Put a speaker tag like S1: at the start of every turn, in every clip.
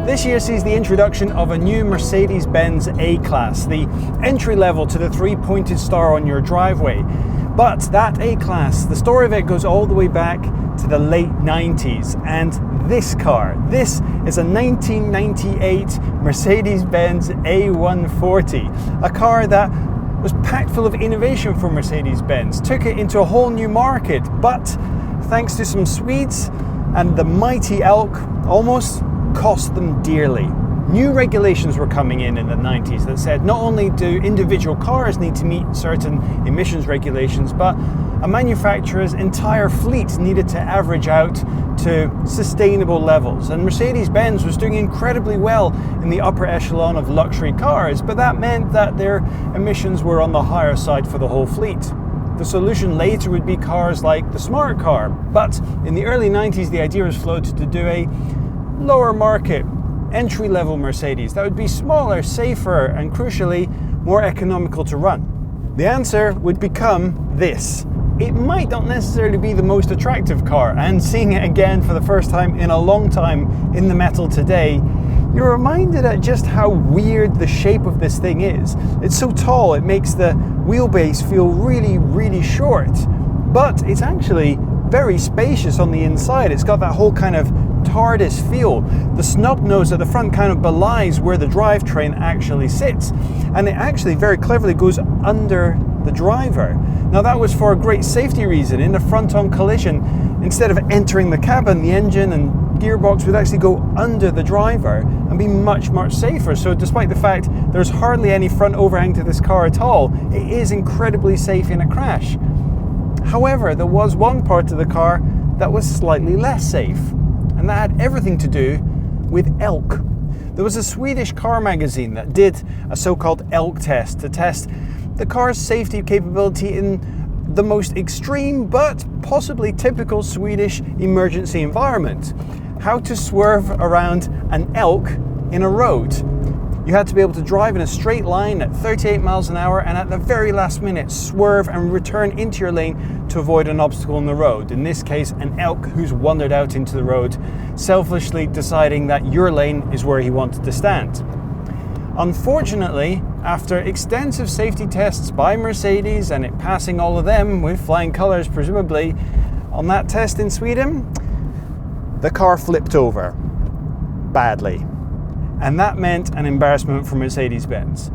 S1: This year sees the introduction of a new Mercedes-Benz A-Class, the entry level to the three-pointed star on your driveway. But that A-Class, the story of it goes all the way back to the late 90s, and this is a 1998 Mercedes-Benz A140, a car that was packed full of innovation for Mercedes-Benz, took it into a whole new market, but thanks to some Swedes and the mighty elk, almost cost them dearly. New regulations were coming in the 90s that said not only do individual cars need to meet certain emissions regulations, but a manufacturer's entire fleet needed to average out to sustainable levels. And Mercedes-Benz was doing incredibly well in the upper echelon of luxury cars, but that meant that their emissions were on the higher side for the whole fleet. The solution later would be cars like the smart car, but in the early 90s the idea was floated to do a lower market, entry-level Mercedes that would be smaller, safer, and crucially, more economical to run. The answer would become this. It might not necessarily be the most attractive car, and seeing it again for the first time in a long time in the metal today, you're reminded at just how weird the shape of this thing is. It's so tall, it makes the wheelbase feel really, really short, but it's actually very spacious on the inside. It's got that whole kind of TARDIS feel. The snub nose at the front kind of belies where the drivetrain actually sits, and it actually very cleverly goes under the driver. Now that was for a great safety reason. In a front-on collision, instead of entering the cabin, the engine and gearbox would actually go under the driver and be much, much safer. So despite the fact there's hardly any front overhang to this car at all, it is incredibly safe in a crash. However, there was one part of the car that was slightly less safe, and that had everything to do with elk. There was a Swedish car magazine that did a so-called elk test to test the car's safety capability in the most extreme but possibly typical Swedish emergency environment. How to swerve around an elk in a road. You had to be able to drive in a straight line at 38 miles an hour and at the very last minute swerve and return into your lane to avoid an obstacle in the road. In this case, an elk who's wandered out into the road, selfishly deciding that your lane is where he wanted to stand. Unfortunately, after extensive safety tests by Mercedes and it passing all of them with flying colours presumably, on that test in Sweden, the car flipped over badly. And that meant an embarrassment for Mercedes-Benz.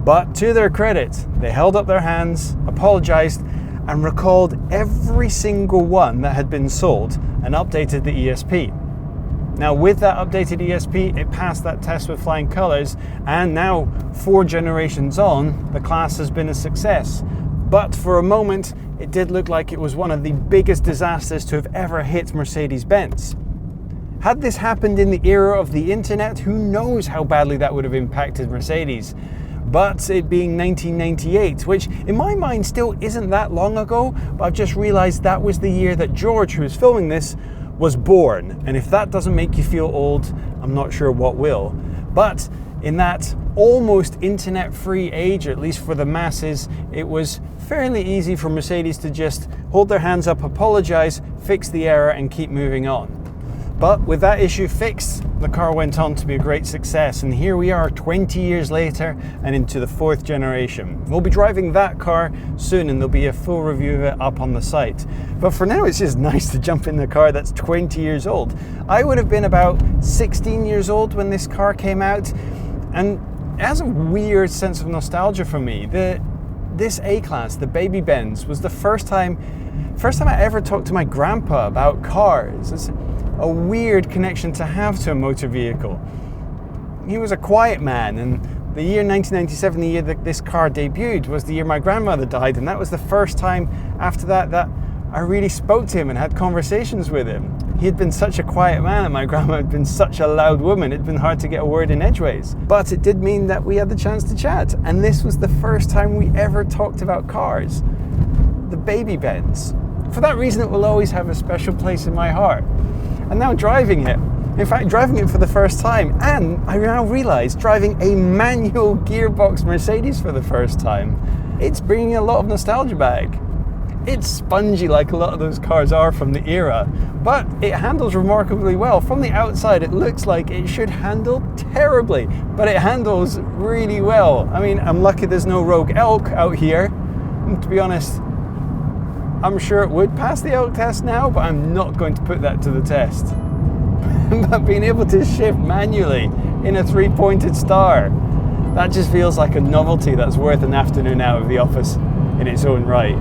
S1: But to their credit, they held up their hands, apologised, and recalled every single one that had been sold and updated the ESP. Now with that updated ESP, it passed that test with flying colours, and now 4 generations on, the class has been a success. But for a moment, it did look like it was one of the biggest disasters to have ever hit Mercedes-Benz. Had this happened in the era of the internet, who knows how badly that would have impacted Mercedes. But it being 1998, which in my mind still isn't that long ago, but I've just realised that was the year that George, who was filming this, was born. And if that doesn't make you feel old, I'm not sure what will. But in that almost internet-free age, at least for the masses, it was fairly easy for Mercedes to just hold their hands up, apologise, fix the error and keep moving on. But with that issue fixed, the car went on to be a great success, and here we are 20 years later and into the 4th generation. We'll be driving that car soon and there'll be a full review of it up on the site. But for now it's just nice to jump in the car that's 20 years old. I would have been about 16 years old when this car came out, and it has a weird sense of nostalgia for me. This A-Class, the baby Benz, was the first time I ever talked to my grandpa about cars. It's a weird connection to have to a motor vehicle. He was a quiet man, and the year 1997, the year that this car debuted, was the year my grandmother died, and that was the first time after that I really spoke to him and had conversations with him. He had been such a quiet man and my grandma had been such a loud woman, it'd been hard to get a word in edgeways. But it did mean that we had the chance to chat, and this was the first time we ever talked about cars. The baby Benz. For that reason, it will always have a special place in my heart. And now driving it, in fact driving it for the first time, and I now realise driving a manual gearbox Mercedes for the first time, it's bringing a lot of nostalgia back. It's spongy like a lot of those cars are from the era, but it handles remarkably well. From the outside, it looks like it should handle terribly, but it handles really well. I mean, I'm lucky there's no Rogue Elk out here. And to be honest, I'm sure it would pass the elk test now, but I'm not going to put that to the test. But being able to shift manually in a 3-pointed star, that just feels like a novelty that's worth an afternoon out of the office in its own right.